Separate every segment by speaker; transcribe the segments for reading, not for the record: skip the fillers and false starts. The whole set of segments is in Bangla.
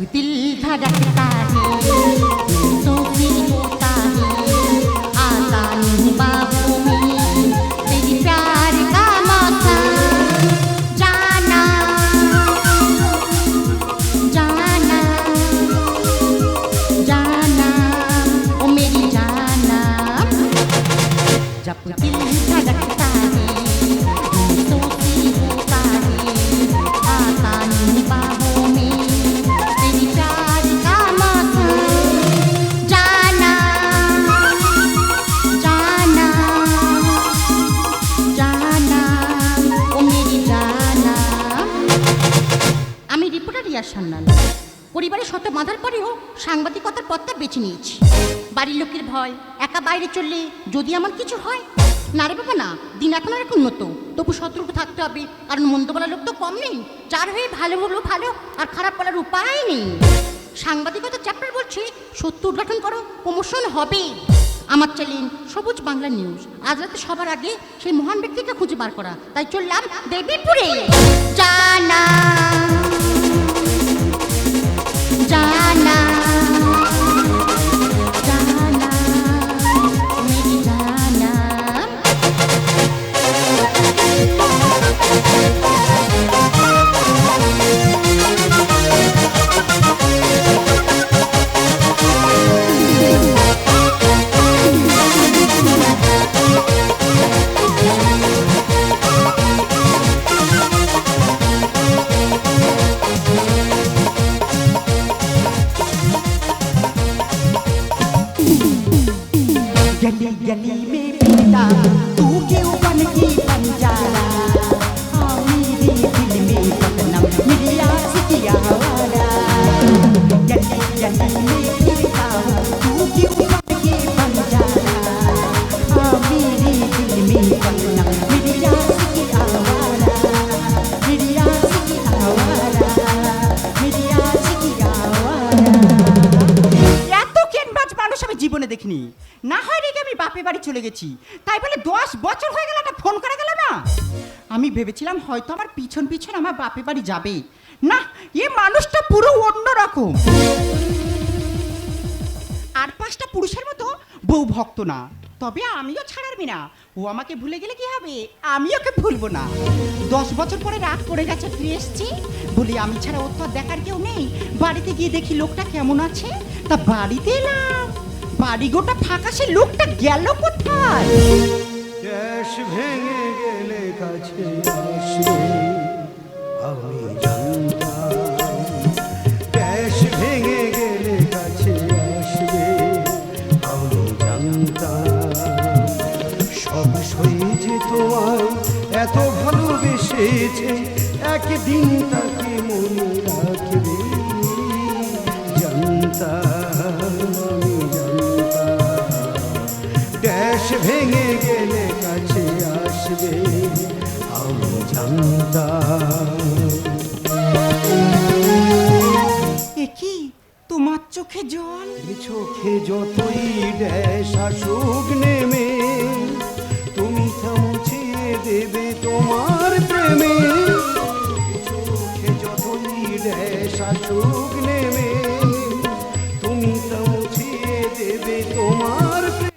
Speaker 1: दिल धड़कता है तो भी होता है आता नहीं बाहों में तेरी प्यार का मौसम जाना जाना जाना ओ मेरी जाना जब दिल धड़कता है तो भी होता है आता नहीं बाहों में तेरी प्यार का मौसम जाना जाना जाना ओ मेरी जाना। আমি রিপোর্টার রিয়া সান্যাল। পরিবারের শত বাঁধার পরেও সাংবাদিকতার পথটা বেছে নিয়েছি। বাড়ির লোকের ভয়, একা বাইরে চললে যদি আমার কিছু হয়। না রে বাবা না, দিন এখন আর উন্নত, তবু সতর্ক থাকতে হবে, কারণ মন্দ বলার লোক তো কম নেই। যার হয়ে ভালো হলো ভালো, আর খারাপ বলার উপায় নেই। সাংবাদিকতার চ্যাপ্টার বলছে সত্য উদ্ঘাটন করো, প্রমোশন হবে। আমার চ্যানেল সবুজ বাংলা নিউজ আজ রাতে সবার আগে সেই মহান ব্যক্তিকে খুঁজে বার করা, তাই চললাম দেবীপুরে। জানা জানা জানা মেরি জানা।
Speaker 2: गली गली में फिरता तू क्यों बन की बंजारा, हाँ मेरे दिल में बदनाम मेरी आशिकी आवारा। गली गली में फिरता तू क्यों बन की बंजारा, हाँ मेरे दिल में बदनाम मेरी आशिकी आवारा, मेरी आशिकी आवारा, मेरी आशिकी आवारा। এত কেনবাজ মানুষ আমি জীবনে দেখিনি। না হয় রেখে আমি বাপের বাড়ি চলে গেছি, তাই বলে 10 বছর হয়ে গেল একটা ফোন করা গেল না। আমি ভেবেছিলাম হয়তো আমার পিছন পিছন আমার বাপের বাড়ি যাবে, না এ মানুষটা পুরো অন্য রকম। আর 5টা পুরুষের মতো বউ ভক্ত না, তবে আমিও ছাড়ারবি না। ও আমাকে ভুলে গেলে কি হবে, আমি ওকে ভুলবো না। 10 বছর পরে রাত পড়ে গেছে, ফিরে এসছি বলি আমি ছাড়া ওর তো দেখার কেউ নেই। বাড়িতে গিয়ে দেখি লোকটা কেমন আছে, তা বাড়িতে এলাম, বাড়ি গোটা ফাঁকা, সে লোকটা গেল কোথায়?
Speaker 3: দেশ ভেঙে গেলে কাছে আসবে আমি জানতাম, দেশ ভেঙে গেলে কাছে আসবে আমি জানতাম। সব সয়ে যে তোমায় এত ভালোবেসেছে, একদিন তাকে মনে রাখবে জানতাম আমি জানতাম। দেশ ভেঙে গেলে কাছে আসবে আমি জানতাম।
Speaker 2: এ কি তোমার চোখে জল?
Speaker 3: এ চোখে যতই দেশ আসুক নেমে, তুমি তা মুছিয়ে দেবে তোমার প্রেমে। এ চোখে যতই দেশ আসুক নেমে, তুমি তা মুছিয়ে দেবে তোমার প্রেমে।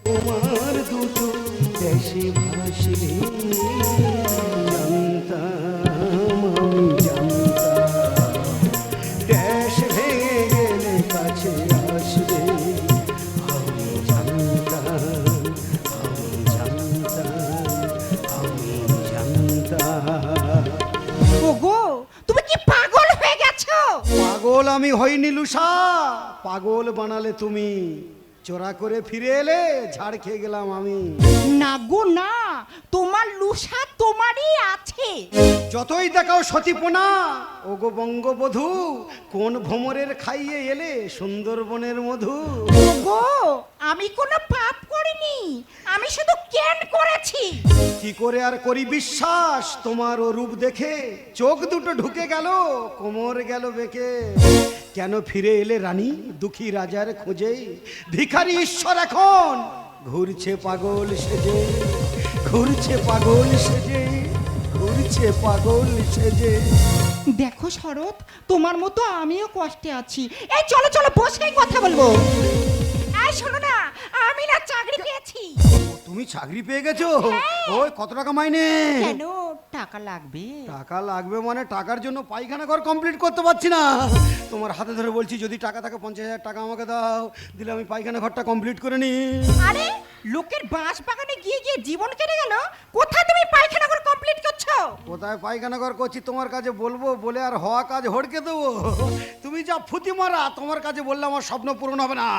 Speaker 3: তোমার দুটো দেশে ভাসলে জানতাম আমি জানতাম। দেশ ভেঙে গেলে কাছে আসবে আমি জানতাম আমি জানতাম আমি জানতাম।
Speaker 2: ওগো তুমি কি পাগল হয়ে গেছো?
Speaker 3: পাগল আমি হইনি লুসা, পাগল বানালে তুমি। চোরা করে ফিরে এলে, ঝাড় খেয়ে গেলাম আমি।
Speaker 2: না গো না, তোমার লুসা তোমারই আছে।
Speaker 3: যতই দেখাও সতীপনা, ওগো বঙ্গবধূ, কোন ভ্রমরের খাইয়ে এলে সুন্দরবনের মধু।
Speaker 2: ওগো আমি কোনো পাপ করিনি, আমি শুধু কেন করেছি।
Speaker 3: কি করে আর করি বিশ্বাস, তোমার ও রূপ দেখে চোখ দুটো ঢুকে গেল, কোমর গেল বেঁকে। কেন ফিরে এলে রানী দুঃখী রাজার খোঁজে, ভিখারি ঈশ্বর এখন ঘুরছে পাগল সেজে, ঘুরছে পাগল সেজে। করছে পাগল সেজে।
Speaker 2: দেখো শরৎ, তোমার মতো আমিও কষ্টে আছি। এই চলো চলো বসেই কথা বলবো। এই শোনো না, আমি না চাকরি পেয়েছি।
Speaker 3: তুমি চাকরি পেয়ে গেছো? ওই কত টাকা মাইনে?
Speaker 2: কেন, টাকা লাগবে?
Speaker 3: টাকা লাগবে মানে টাকার জন্য পায়খানা ঘর কমপ্লিট করতে পারছি না। তোমার হাতে ধরে বলছি, যদি টাকা থাকে 50,000 টাকা আমাকে দাও, দিলে আমি পায়খানা ঘরটা কমপ্লিট করে নি।
Speaker 2: আরে লোকের বাঁশ বাগানে গিয়ে গিয়ে জীবন কেটে গেল, কোথায় তুমি পায়খানা ঘর কমপ্লিট করছো?
Speaker 3: কোথায় পায়খানা ঘর করছি তোমার কাছে বলবো বলে আর হওয়া কাজ হড়কে দেবো? তুমি যা ফুতি মারা, তোমার কাছে বললে আমার স্বপ্ন পূরণ হবে না।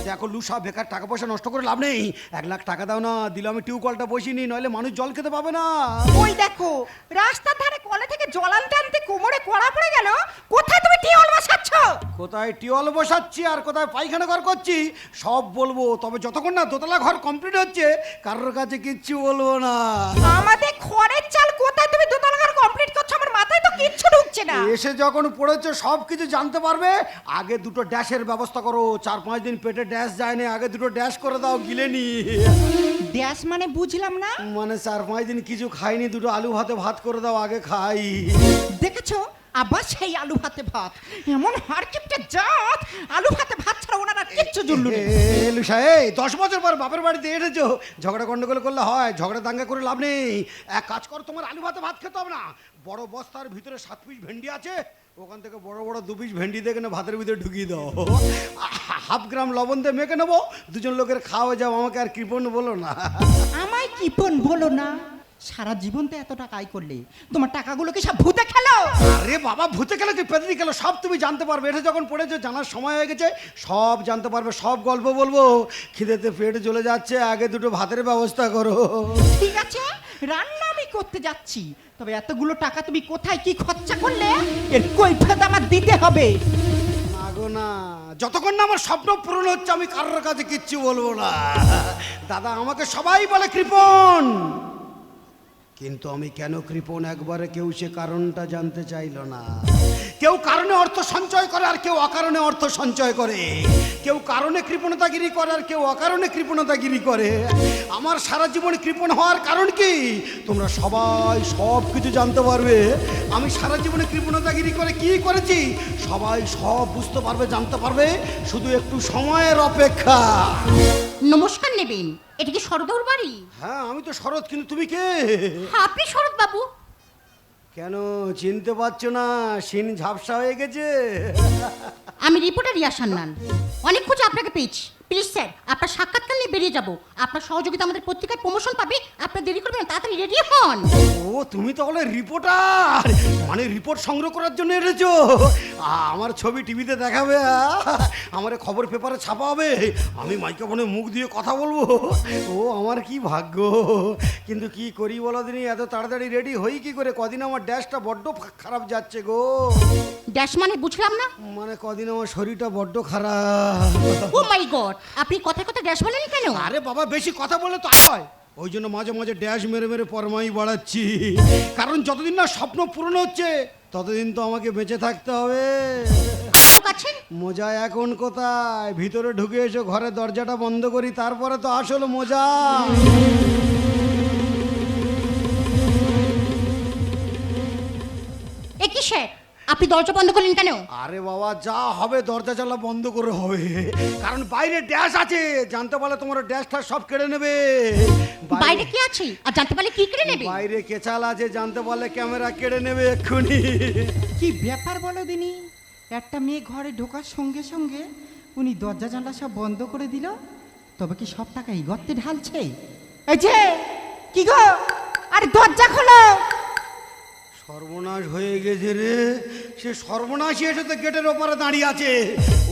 Speaker 3: দেখো লুসা, বেকার টাকা পয়সা নষ্ট করে লাভ নেই। 1 লাখ টাকা দাও না, দিলে আমি টিউবকলটা বসিনি, নইলে মানুষ জল খেতে পাবে না।
Speaker 2: ওই দেখো রাস্তার ধারে কলে থেকে জল আনতে আনতে কোমরে কড়া পড়ে গেল, কোথায় তুমি টিউবওয়েল বসাচ্ছ?
Speaker 3: কোথায় টিউবওয়েল বসাচ্ছি আর কোথায় পায়খানা ঘর করছি সব বলবো, তবে যতক্ষণ না দোতলা ঘর কমপ্লিট হচ্ছে কারোর কাছে কিচ্ছু বলবো না।
Speaker 2: আমাদের খড়ের চাল কোথায় তুমি দোতলা ঘর কমপ্লিট করছো, আমার মাথায় তো কিচ্ছু ঢুকছে না।
Speaker 3: এসে যখন পড়েছো সব কিছু জানতে পারবে। আগে দুটো ড্যাশের ব্যবস্থা করো, 4-5 দিন পেটে ড্যাশ যায়নি, আগে দুটো ড্যাশ করে দাও গিলে নি।
Speaker 2: ড্যাশ মানে বুঝলাম না।
Speaker 3: মানে 4-5 দিন কিছু খাইনি, দুটো আলু ভাতে ভাত করে দাও আগে খাই।
Speaker 2: দেখেছো, আবার সেই আলু ভাতে ভাত, এমন হারকিপটে জাত, আলু ভাতে ভাত ছাড়া ওনারা কিচ্ছু জুল্লু নেই।
Speaker 3: লুসা, এই 10 বছর পর বাপের বাড়িতে এসেছো, ঝগড়া গন্ডগোল করলে হয়? ঝগড়া দাঙ্গা করে লাভ নেই। এক কাজ করো, তোমার আলু ভাতে ভাত খেতে হবে না। বড় বস্তার ভিতরে 7 পিস ভেন্ডি আছে, ওখান থেকে বড় বড় 2 পিস ভেন্ডি দেখে না ভাতের ভিতরে ঢুকিয়ে দাও। 1/2 গ্রাম লবণ দিয়ে মেখে নেবো, 2জন লোকের খাওয়া যাও। আমাকে আর কৃপণ বলো না।
Speaker 2: আমায় কিপন বলো না। সারা জীবন তো এত টাকা আয় করলে, তোমার টাকাগুলো কি সব ভূতে খেলো?
Speaker 3: আরে বাবা, ভূতে খেলো কি পেতনি খেলো, সব তুমি জানতে পারবে। এটা যখন পড়েছো, জানার সময় হয়ে গেছে, সব জানতে পারবে, সব গল্প বলবো। খিদেতে পেট জ্বলে যাচ্ছে, আগে দুটো ভাতের ব্যবস্থা করো।
Speaker 2: ঠিক আছে, রান্না আমি করতে যাচ্ছি, তবে এতগুলো টাকা তুমি কোথায় কি খরচা করলে এর কৈফিয়ত আমার দিতে হবে।
Speaker 3: না গো না, যতক্ষণ না আমার স্বপ্ন পূরণ হচ্ছে আমি কারোর কাছে কিচ্ছু বলবো না। দাদা, আমাকে সবাই বলে কৃপণ, কিন্তু আমি কেন কৃপণ একবারে কেউ সে কারণটা জানতে চাইলো না। কেউ কারণে অর্থ সঞ্চয় করে আর কেউ অকারণে অর্থ সঞ্চয় করে। কেউ কারণে কৃপণতাগিরি করে আর কেউ অকারণে কৃপণতাগিরি করে। আমার সারা জীবন কৃপণ হওয়ার কারণ কি তোমরা সবাই সব কিছু জানতে পারবে। আমি সারা জীবনে কৃপণতাগিরি করে কি করেছি সবাই সব বুঝতে পারবে, জানতে পারবে, শুধু একটু সময়ের অপেক্ষা।
Speaker 1: নমস্কার নেবেন, এটা কি শরৎবাবুর বাড়ি?
Speaker 3: হ্যাঁ, আমি তো শরৎ, কিন্তু তুমি কে?
Speaker 1: হ্যাঁ, আপনি শরৎ বাবু?
Speaker 3: কেন চিনতে পারছো না? সিন ঝাপসা হয়ে গেছে।
Speaker 1: আমি রিপোর্টার রিয়া সান্যাল, অনেক খোঁজে আপনাকে পেয়েছি। প্লিজ স্যার, আপনার সাক্ষাৎকার নিয়ে বেরিয়ে যাব। আপনার সহযোগিতা আমাদের পত্রিকায় প্রমোশন পাবে, আপনার দেরি করবেন না, তাড়াতাড়ি রেডি হন।
Speaker 3: ও, তুমি তাহলে রিপোর্টার, মানে রিপোর্ট সংগ্রহ করার জন্য এসেছো? আমার ছবি টিভিতে দেখাবে, আমার খবর পেপারে ছাপা হবে, আমি মাইক্রোফোনে মুখ দিয়ে কথা বলবো। ও আমার কি ভাগ্য। কিন্তু কি করি বলো দিনই, এত তাড়াতাড়ি রেডি হই কি করে? কদিন আমার ড্যাশটা বড্ড খারাপ যাচ্ছে গো।
Speaker 1: ড্যাশ মানে বুঝলাম না।
Speaker 3: মানে কদিন আমার শরীরটা বড্ড খারাপ।
Speaker 1: ও মাই গড, আপনি কথায় কথায় ড্যাশ বলেন কেন?
Speaker 3: আরে বাবা, বেশি কথা বলে তো হয়, ওই জন্য মাঝে মাঝে ড্যাশ মেরে মেরে পরমাই বাড়াচ্ছি। কারণ যতদিন না স্বপ্ন পূরণ হচ্ছে ততদিন তো আমাকে বেঁচে থাকতে হবে।
Speaker 1: আছেন
Speaker 3: মজা এখন কোথায়? ভিতরে ঢুকে এসে ঘরে দরজাটা বন্ধ করি, তারপরে তো আসল মজা।
Speaker 1: এ কি স্যার, আপনি দরজা বন্ধ করলেন কেন?
Speaker 3: আরে বাবা, যা হবে দরজা চালা বন্ধ করে হবে, কারণ বাইরে ড্যাশ আছে, জানতে পারলে তোমার ড্যাশটা সব কেড়ে নেবে।
Speaker 1: বাইরে কি আছে আর জানতে পারলে কি কেড়ে নেবে?
Speaker 3: বাইরে কেচাল আছে, জানতে পারলে ক্যামেরা কেড়ে নেবে এক্ষুনি।
Speaker 2: কি ব্যাপার বলো দিনি, একটা মেয়ে ঘরে ঢোকার সঙ্গে সঙ্গে উনি দরজা জানলা সব বন্ধ করে দিল, তবে কি সব টাকা এই গর্তে ঢালছে? এই যে কি গো, আরে দরজা খোলো।
Speaker 3: সর্বনাশ হয়ে গেছে রে, সে সর্বনাশী এসে তো গেটের ওপারে দাঁড়িয়ে আছে।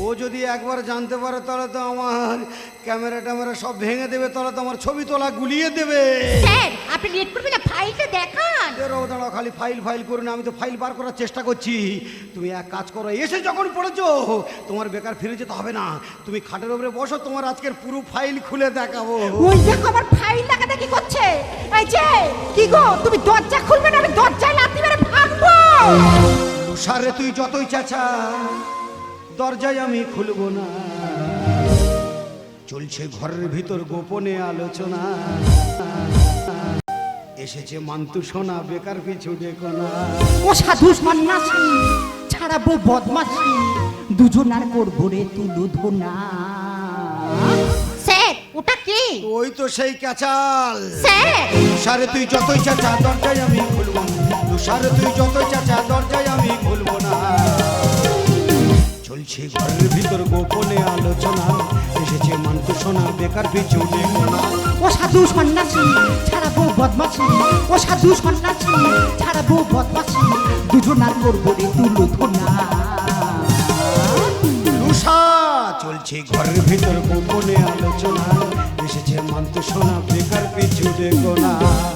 Speaker 3: ও যদি একবার জানতে পারে তাহলে তো আমার ক্যামেরা ট্যামেরা সব ভেঙে দেবে, তাহলে তো আমার ছবি তোলা গুলিয়ে দেবে।
Speaker 1: স্যার, আপনি লেট করবেন না, ফাইলটা দেখান।
Speaker 3: দাঁড়াও, খালি ফাইল ফাইল করে না, আমি তো ফাইল বার করার চেষ্টা করছি। তুমি এক কাজ করো, এসে যখন পড়েছো তোমার বেকার ফিরে যেতে হবে না, তুমি খাটের উপরে বসো, তোমার আজকের পুরো ফাইল খুলে দেখাবো।
Speaker 2: ওই দেখো আমার ফাইল দেখাদেখি করছে। এই যে কি গো, তুমি দরজা খুলবে না, আমি দরজায় লাথি মেরে ভাঙবো।
Speaker 3: সারে তুই যতই চেঁচা, দরজায় আমি খুলবো না। চলছে ঘরের ভিতর গোপনে আলোচনা, এসেছে মান্তু সোনা বেকার পিছু দেখো না।
Speaker 2: ও সাধু সন্ন্যাসী ছাড়াবো বদমাসি দুজন আর করবো রে তুলু ধোনা।
Speaker 1: স্যার ওটা কে?
Speaker 3: ওই তো সেই ক্যাচাল।
Speaker 1: স্যার
Speaker 3: তুষারে তুই যতই চাচা দরজায় আমি খুলবো না, তুষারে তুই যতই চাচা দরজায় আমি খুলবো না। চলছে ঘরের ভিতর গোপনে আলোচনা, এসেছে মান্তু সোনা বেকার পিছু দেখো না।
Speaker 2: ও সাধু সন্ন্যাসী ছাড়াবো বদমাসি ও সাধু সন্ন্যাসী ছাড়াবো বদমাসি দুজন আর করবো রে তুলু ধোনা।
Speaker 3: তুষা চলছে ঘরের ভিতর গোপনে আলোচনা, এসেছে মান্তু সোনা বেকার পিছু দেখো না।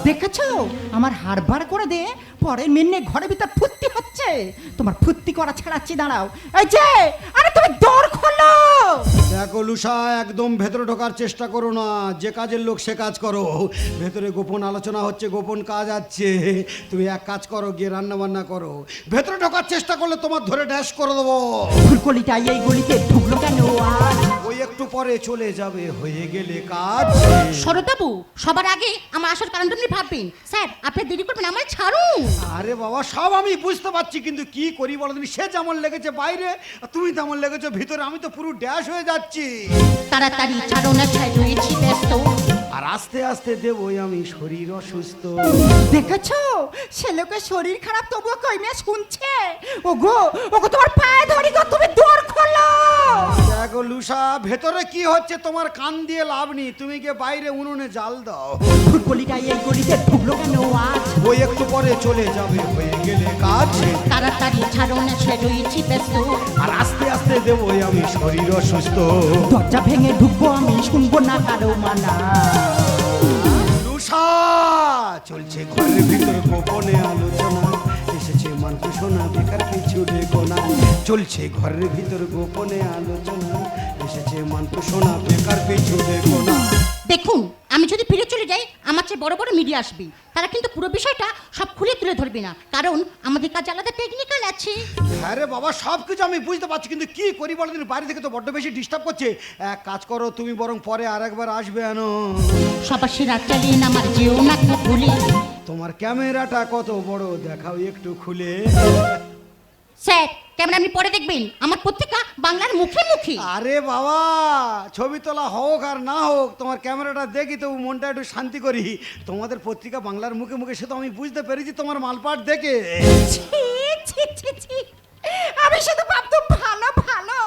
Speaker 2: দেখেছো আমার হাড় বার করে দে পরের মিন্নে ঘরের ভিতর ফুর্তি হচ্ছে। তোমার ফুর্তি করা ছাড়াচ্ছি, দাঁড়াও। এই যে আরে তুমি দর খোলো।
Speaker 3: দেখো লুসা, একদম ভেতরে ঢোকার চেষ্টা করো না। যে কাজের লোক সে কাজ করো। ভেতরে গোপন আলোচনা হচ্ছে, গোপন কাজ আছে। তুমি এক কাজ করো, গিয়ে রান্না বান্না করো। ভেতরে ঢোকার চেষ্টা করলে তোমার ধরে ড্যাশ করে দেবো।
Speaker 2: ফুলকলিটা এই গলিতে ঢুকলো কেন আর?
Speaker 3: ওই একটু পরে চলে যাবে, হয়ে গেলে কাজ।
Speaker 1: শরৎবাবু সবার আগে আমার আসার কারণটা আপনি ভাববেন। স্যার আপনি দেরি করবেন, আমার ছাড়ুন।
Speaker 3: আরে বাবা, সব আমি বুঝতে পারছি, কিন্তু কি করি বলো তুমি? সে যেমন লেগেছে বাইরে, আর তুমি তেমন লেগেছো ভিতরে। আমি তো পুরো ড্যাশ হয়ে যাচ্ছি।
Speaker 1: তাড়াতাড়ি ছাড়ুন, ছাড় রয়েছি ব্যস্ত।
Speaker 3: আর আস্তে আস্তে দেবই আমি শরীর অসুস্থ।
Speaker 2: দেখেছো সে লোকের শরীর খারাপ তবুও কই মেয়ে শুনছে। ওগো ওগো তোমার পায়ে ধরি গো, তুমি দর খোলো।
Speaker 3: দেখো লুসা, ভেতরে কি হচ্ছে তোমার কান দিয়ে লাভ নেই। তুমি গিয়ে বাইরে উনুনে জাল দাও।
Speaker 2: ফুলকলিটা এই গলিতে ঢুকলো কেন আজ?
Speaker 3: ওই একটু পরে চলে যাবে, হয়ে গেলে কাজ।
Speaker 1: তাড়াতাড়ি ছাড়ুন, ছাড় রয়েছি ব্যস্ত।
Speaker 3: আর আস্তে আস্তে দেবই আমি শরীর অসুস্থ।
Speaker 2: দরজা ভেঙে ঢুকবো আমি, শুনবো না কারো মানা।
Speaker 3: লুসা চলছে ঘরের ভিতর গোপনে আলোচনা, এসেছে মান্তু সোনা বেকার কিছু দেখো না। চলছে ঘরের ভিতর গোপনে আলোচনা, এসেছে মান্তু সোনা বেকার কিছু দেখো না।
Speaker 1: দেখুন, আমি যদি ফিরে চলে যাই আমার চেয়ে বড় বড় মিডিয়া আসবে। তারা কিন্তু পুরো বিষয়টা সব খুলে তুলে ধরবে না, কারণ আমাদের কাছে আলাদা টেকনিক্যাল আছে।
Speaker 3: হ্যাঁ রে বাবা, সব কিছু আমি বুঝতে পারছি, কিন্তু কি করি বলো দিন? বাড়ি থেকে তো বড্ড বেশি ডিস্টার্ব করছে। এক কাজ করো, তুমি বরং পরে আর একবার আসবে। আনো
Speaker 1: সবার সে রাত চালিয়ে আমার যেও না খুব ভুলে।
Speaker 3: তোমার ক্যামেরাটা কত বড় দেখাও একটু খুলে।
Speaker 1: স্যার ক্যামেরা আপনি পরে দেখবেন, আমার পত্রিকা বাংলার মুখে মুখে।
Speaker 3: আরে বাবা, ছবি তোলা হোক আর না হোক, তোমার ক্যামেরাটা দেখি তো মনটা একটু শান্তি করি। তোমাদের পত্রিকা বাংলার মুখে মুখে, সে তো আমি বুঝতে পেরেছি তোমার মালপাট দেখে।
Speaker 2: ছি, ছি, ছি, ছি। আমি শুধু ভাবতাম ভালো ভালো,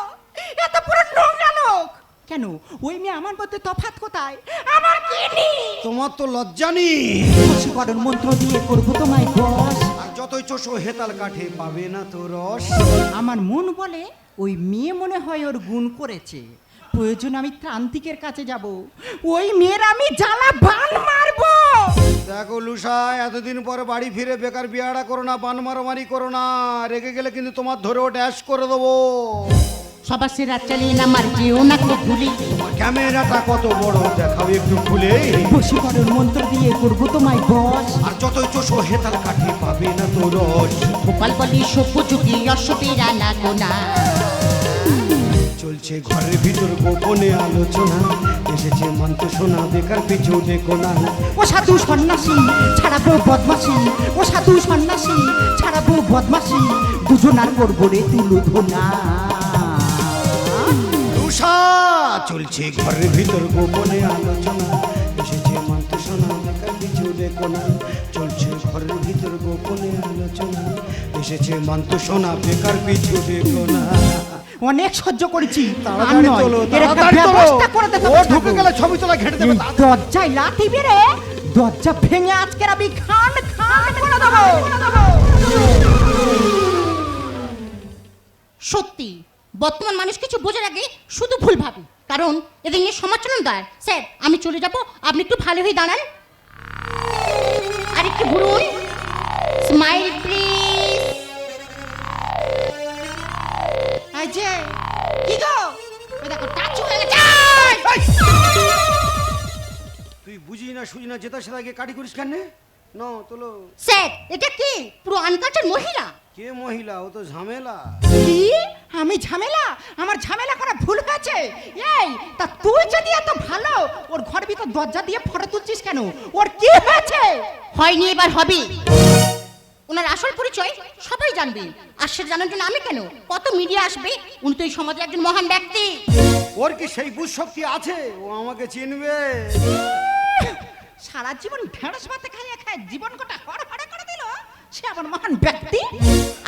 Speaker 2: এত পুরো নোংরা লোক। কেন ওই মেয়ে আমার মধ্যে তফাৎ কোথায়? আমার কি নেই?
Speaker 3: তোমার তো লজ্জা নেই।
Speaker 2: বশীকরণ মন্ত্র দিয়ে করবো তোমায় বশ।
Speaker 3: আর যতই চোষো হেতাল কাঠে পাবে না তো রস।
Speaker 2: আমার মন বলে ওই মেয়ে মনে হয় ওর গুণ করেছে। প্রয়োজন আমি ত্রান্তিকের কাছে যাব, ওই মেয়ের আমি জ্বালা বান মারবো।
Speaker 3: দেখো লুসা, এতদিন পরে বাড়ি ফিরে বেকার বিয়াড়া করো না, বান মারামারি করো না। রেগে গেলে কিন্তু তোমার ধরেও ড্যাশ করে দেবো।
Speaker 1: সবার সে রাত চালিয়ে আমার যেও না খুব ভুলে।
Speaker 3: তোমার ক্যামেরাটা কত বড় দেখাও একটু খুলে।
Speaker 2: বশীকরণ মন্ত্র দিয়ে করবো তোমায় বশ।
Speaker 3: আর যতই চোষো হেতাল কাঠে পাবে না তো রস।
Speaker 1: গোপাল বলি সভ্য যুগে অসবেরা লাগো না।
Speaker 3: চলছে ঘরের ভিতর গোপনে আলোচনা, এসেছে মান্তু সোনা বেকার পিছু দেখো না।
Speaker 2: ও সাধু সন্ন্যাসী ছাড়াবো বদমাসি ও সাধু সন্ন্যাসী ছাড়াবো বদমাসি দুজন আর করবো রে তুলু ধোনা।
Speaker 3: লুসা চলছে ঘরের ভিতর গোপনে আলোচনা, এসেছে মান্তু সোনা বেকার পিছু দেখো না। চলছে ঘরের ভিতর গোপনে আলোচনা, এসেছে মান্তু সোনা বেকার পিছু দেখো না।
Speaker 2: অনেক সহ্য করেছি, আর
Speaker 3: তাড়াতাড়ি
Speaker 2: নয়,
Speaker 3: তোলো,
Speaker 2: এর একটা
Speaker 3: তাড়াতাড়ি তোলো।
Speaker 2: ব্যবস্থা করে দেখো।
Speaker 3: ও ঢুকে গেলে ছবি তোলা ঘেটে দেবে।
Speaker 2: এই দরজায় লাথি বেড়ে দরজা ভেঙে আজকের আমি খান খান করে দেবো।
Speaker 1: সত্যি বর্তমান মানুষ কিছু বোঝার আগে শুধু ভুল ভাবে, কারণ এদের নিয়ে সমালোচনা দেয়। স্যার আমি চলে যাব, আপনি একটু ভালো হয়ে দাঁড়ান। আর একটু ঘুরুন, স্মাইল প্লিজ।
Speaker 2: এই যে কি গো,
Speaker 1: ওই দেখো টাচ হয়ে গেছে।
Speaker 3: তুই বুঝি না সুঝি না, যেটা সেটা গিয়ে কাটি করিস কেন? নো তোলো।
Speaker 1: স্যার এটা কি পুরো আনকালচার মহিলা?
Speaker 3: কে মহিলা? ও তো ঝামেলা।
Speaker 2: কি আমি ঝামেলা? আমার ঝামেলা করা ভুল হয়েছে। এই তা তুই যদি এত ভালো ওর ঘর ভিতর দরজা দিয়ে ফটো তুলছিস কেন? ওর কি হয়েছে?
Speaker 1: হয়নি, এবার হবে। ওনার আসল পরিচয় সবাই জানবে, আর সে জানার জন্য আমি কেন, কত মিডিয়া আসবে। উনি তো এই সমাজের একজন মহান ব্যক্তি।
Speaker 3: ওর কি সেই বুঝশক্তি আছে ও আমাকে চিনবে?
Speaker 2: সারা জীবন ঢেঁড়স ভাতে খাইয়ে খায় জীবন গোটা হড়হড়ে করে দিল, সে আমার মহান ব্যক্তি।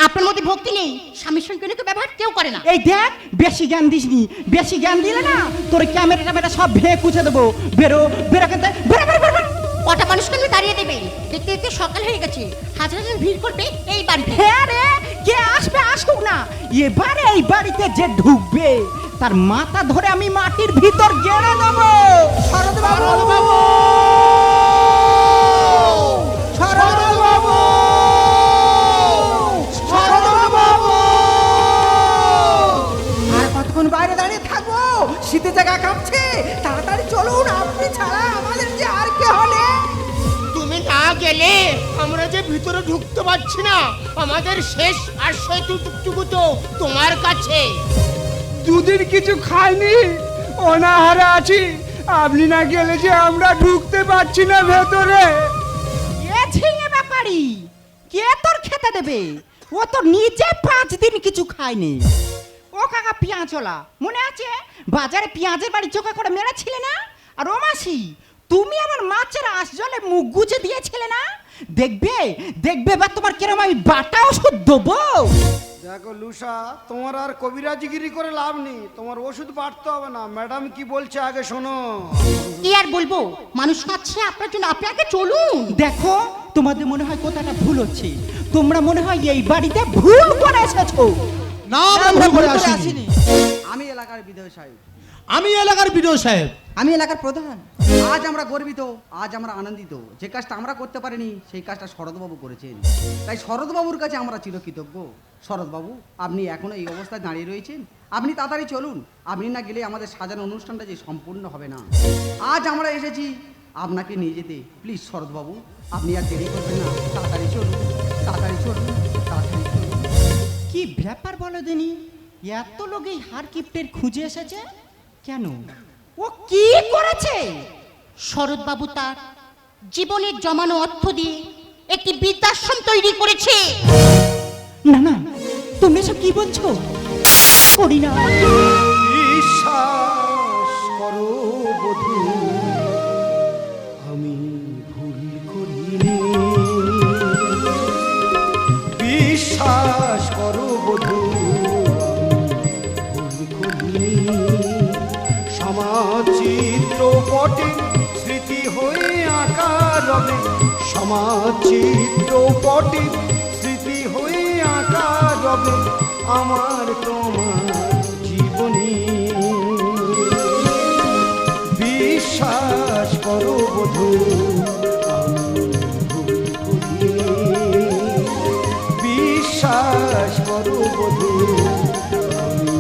Speaker 1: আপনার মধ্যে ভক্তি নেই, স্বামীর সঙ্গে কেউ ব্যবহার কেউ করে না।
Speaker 2: এই দেখ, বেশি জ্ঞান দিসনি, বেশি জ্ঞান দিলে না তোর ক্যামেরা ট্যামেরা সব ভেঙে কুচে দেবো। বেরো বেরো কিন্তু বেরো বেরো বেরো বেরো।
Speaker 1: কটা মানুষকে আমি দাঁড়িয়ে দেবেন? দেখতে দেখতে সকাল হয়ে গেছে, হাজার হাজার ভিড় করবে এই বাড়িতে।
Speaker 2: হ্যাঁ রে, কে আসবে আসুক না, এবারে এই বাড়িতে যে ঢুকবে তার মাথা ধরে আমি মাটির ভিতর গেড়ে দেবো। শরৎ বাবু, শরৎ বাবু, শরৎ বাবু। আর কতক্ষণ বাইরে দাঁড়িয়ে থাকবো? শীতে জায়গা কাঁপছে, তাড়াতাড়ি চলুন, আপনি ছাড়া আমাদের যে আর কে হলে।
Speaker 4: তুমি না গেলে আমরা যে ভিতরে ঢুকতে পারছি না। আমাদের শেষ আশ্রয়টুকু তো তোমার কাছে।
Speaker 5: দুদিন কিছু খাইনি, অনাহারে আছি। আপনি না গেলে যে আমরা ঢুকতে পারছি না ভেতরে।
Speaker 2: কে ঝিঙে ব্যাপারি, কে তোর খেতে দেবে? ও তো নিজে 5 দিন কিছু খায়নি। ও কাকা পেঁয়াজওয়ালা, মনে আছে বাজারে পেঁয়াজের বাড়ি চোখা করে মেরেছিলে না? আর ও মাসি, তুমি আমার মাছের আঁশ জলে মুখ গুজে দিয়েছিলে না? দেখবে দেখবে বা তোমার কেরম আমি বাটা ওষুধ দেবো।
Speaker 3: দেখো লুসা, তোমার আর কবিরাজগিরি করে লাভ নেই, তোমার ওষুধ বাড়তে হবে না। ম্যাডাম কি বলছে আগে শোনো।
Speaker 1: কি আর বলবো, মানুষ খাচ্ছে আপনার জন্য, আপনি আগে চলুন।
Speaker 2: দেখো, তোমাদের মনে হয় কোথাটা ভুল হচ্ছে। তোমরা মনে হয় এই বাড়িতে ভুল করে এসেছো।
Speaker 6: না, আমরা ভুল করে আসিনি।
Speaker 7: আমি এলাকার বিধায়ক সাহেব,
Speaker 6: আমি এলাকার বিডিও সাহেব।
Speaker 7: আমি এলাকার প্রধান। আজ আমরা গর্বিত, আজ আমরা আনন্দিত। যে কাজটা আমরা করতে পারিনি সেই কাজটা শরৎবাবু করেছেন, তাই শরৎবাবুর কাছে আমরা চিরকৃতজ্ঞ। শরৎবাবু, আপনি এখনো এই অবস্থায় দাঁড়িয়ে রয়েছেন, আপনি তাড়াতাড়ি চলুন। আপনি না গেলে আমাদের সাজানো অনুষ্ঠানটা যে সম্পূর্ণ হবে না। আজ আমরা এসেছি আপনাকে নিয়ে যেতে। প্লিজ শরৎবাবু, আপনি আর দেরি করবেন না, তাড়াতাড়ি চলুন, তাড়াতাড়ি চলুন, তাড়াতাড়ি চলুন।
Speaker 2: কি ব্যাপার বলো দিনি, এত লোক এই হার কিপ্টের খুঁজে এসেছে কেন? ও কি করেছে?
Speaker 1: শরৎবাবু তার জীবনের জমানো অর্থ দিয়ে একটি বৃদ্ধাশ্রম তৈরি করেছে।
Speaker 2: না না, তুমি এসব কি বলছো? করি না।
Speaker 3: বিশ্বাস করো বধূ, আমি ভুল করিনি। বিশ্বাস করো বধূ, আমি ভুল করিনি। সমাজ চিত্রপটে স্মৃতি হয়ে আঁকা রবে, সমাজ চিত্রপটে স্মৃতি হয়ে আঁকা রবে আমার তোমার জীবনী। বিশ্বাস করো বধূ, আমি ভুল করিনি। বিশ্বাস করো বধূ, আমি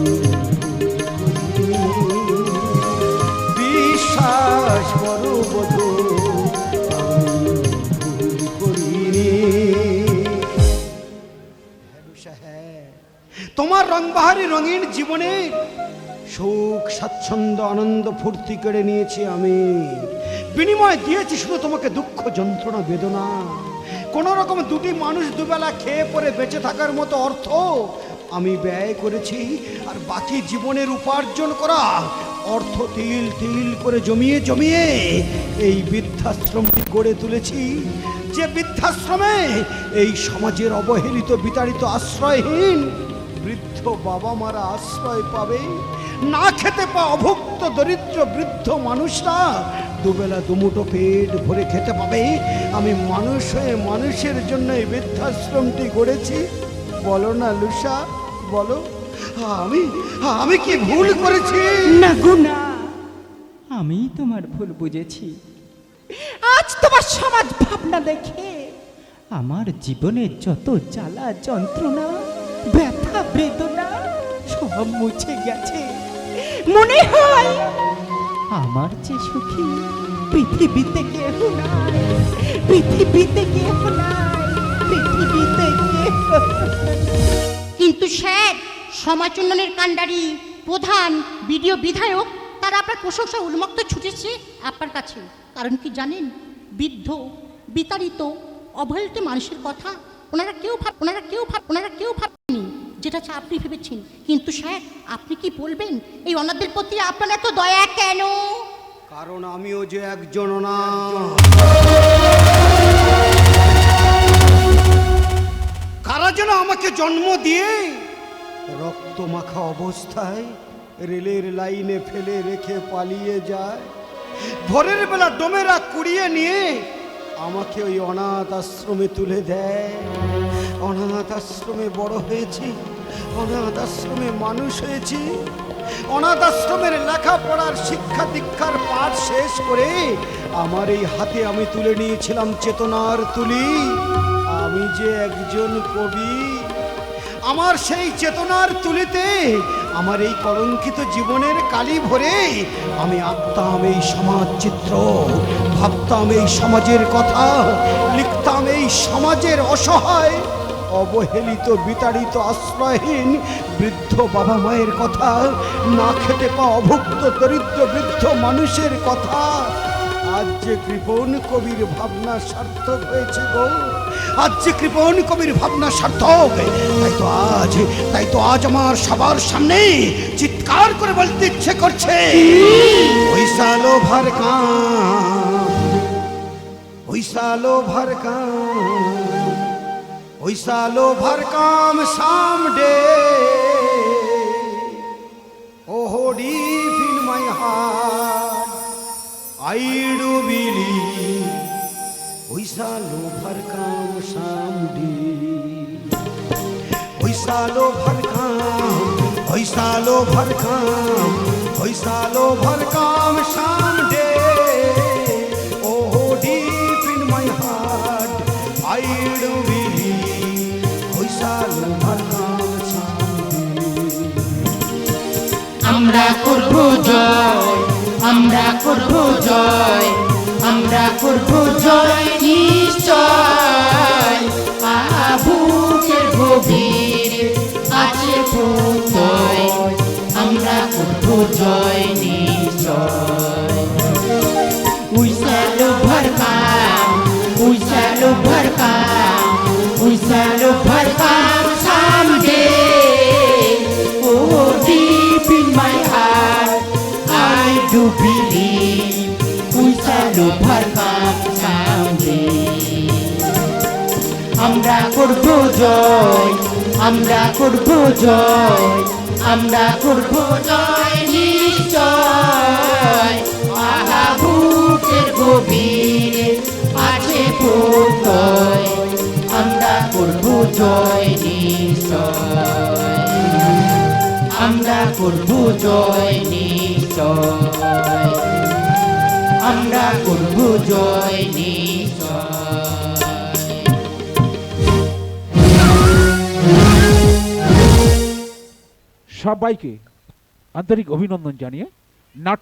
Speaker 3: ভুল করিনি। বিশ্বাস করো বধূ, আমি ভুল করিনি। তোমার রংবাহারি রঙিন জীবনে সুখ স্বাচ্ছন্দ্য আনন্দ ফুর্তি কেড়ে নিয়েছি আমি। বিনিময় দিয়েছি শুধু তোমাকে দুঃখ যন্ত্রণা বেদনা। কোনো রকম দুটি মানুষ দুবেলা খেয়ে পরে বেঁচে থাকার মতো অর্থ আমি ব্যয় করেছি। আর বাকি জীবনের উপার্জন করা অর্থ তিল তিল করে জমিয়ে জমিয়ে এই বৃদ্ধাশ্রমটি গড়ে তুলেছি। যে বৃদ্ধাশ্রমে এই সমাজের অবহেলিত বিতাড়িত আশ্রয়হীন বৃদ্ধ বাবা মারা আশ্রয় পাবে। না খেতে পাওয়া অভুক্ত দরিদ্র বৃদ্ধ মানুষরা দুবেলা দুমুঠো পেট ভরে খেতে পাবে। আমি মানুষ হয়ে মানুষের জন্য এই বৃদ্ধাশ্রমটি গড়েছি। বলো না লুসা, বলো, আমি আমি কি ভুল করেছি?
Speaker 2: না গো না, আমি তোমার ভুল বুঝেছি। আজ তোমার সমাজ ভাবনা দেখে আমার জীবনের যত জ্বালা যন্ত্রণা ব্যথা বেদনা সব মুছে গেছে। মনে হয় আমার যে সুখী পৃথিবীতে কেহ নাই, পৃথিবীতে কেহ নাই, পৃথিবীতে কেহ।
Speaker 1: কিন্তু স্যার, সমাজ উন্নয়নের কাণ্ডারি প্রধান বিডিও বিধায়ক তারা আপনার প্রশংসা উন্মুক্ত ছুটেছে আপনার কাছে। কারণ কি জানেন, বৃদ্ধ বিতাড়িত অবহেলিত মানুষের কথা ওনারা কেউ ভাবেনি যেটা আপনি ভেবেছেন। কিন্তু স্যার, আপনি কি বলবেন এই অনাথদের প্রতি আপনার এত দয়া কেন?
Speaker 3: কারণ আমিও যে একজন না, কারা যেন আমাকে জন্ম দিয়ে রক্ত মাখা অবস্থায় রেলের লাইনে ফেলে রেখে পালিয়ে যায়। ভোরের বেলা ডোমেরা কুড়িয়ে নিয়ে আমাকে ওই অনাথ আশ্রমে তুলে দেয়। অনাথ আশ্রমে বড় হয়েছি, অনাথ আশ্রমে মানুষ হয়েছি। অনাথ আশ্রমের লেখাপড়ার শিক্ষা দীক্ষার পাঠ শেষ করে আমার এই হাতে আমি তুলে নিয়েছিলাম চেতনার তুলি। আমি যে একজন কবি, আমার সেই চেতনার তুলিতে আমার এই কলঙ্কিত জীবনের কালি ভরে আমি আঁকতাম এই সমাজ চিত্র, ভাবতাম এই সমাজের কথা, লিখতাম এই সমাজের অসহায় অবহেলিত বিতাড়িত আশ্রয়হীন বৃদ্ধ বাবা মায়ের কথা, না খেতে পাওয়া অভুক্ত দরিদ্র বৃদ্ধ মানুষের কথা। আজ যে কৃপণ কবির ভাবনা সার্থক হয়েছে গো, আজ যে কৃপণ কবির ভাবনা সার্থক, তাই তো আজ আমার সবার সামনে চিৎকার করে বলতে ইচ্ছে করছে, ওই সালো ভর কাম, ওই সালো ভর কাম, ওই সালো ভর কাম someday. Oh, deep in my heart, I do believe we shall overcome someday. We shall overcome, we shall overcome, we shall overcome someday. Oh, deep in my heart, I do believe we shall overcome someday.
Speaker 4: আমরা করব জয়, আমরা করব জয়, আমরা করব জয় নিশ্চয়। বুকের গভীর আছে প্রত্যয়, আমরা করব জয় নিশ্চয়। We shall overcome, we shall overcome, we shall overcome someday. Oh, deep in my heart, I do believe we shall overcome someday. আমরা করব জয়, আমরা করব জয়, আমরা করব জয় নিশ্চয়। বুকের গভীরে আছে প্রত্যয়, আমরা করব জয় নিশ্চয়, আমরা করব জয় নিশ্চয়, আমরা করব জয় নিশ্চয়।
Speaker 8: সবাইকে আন্তরিক অভিনন্দন জানিয়ে নাট্য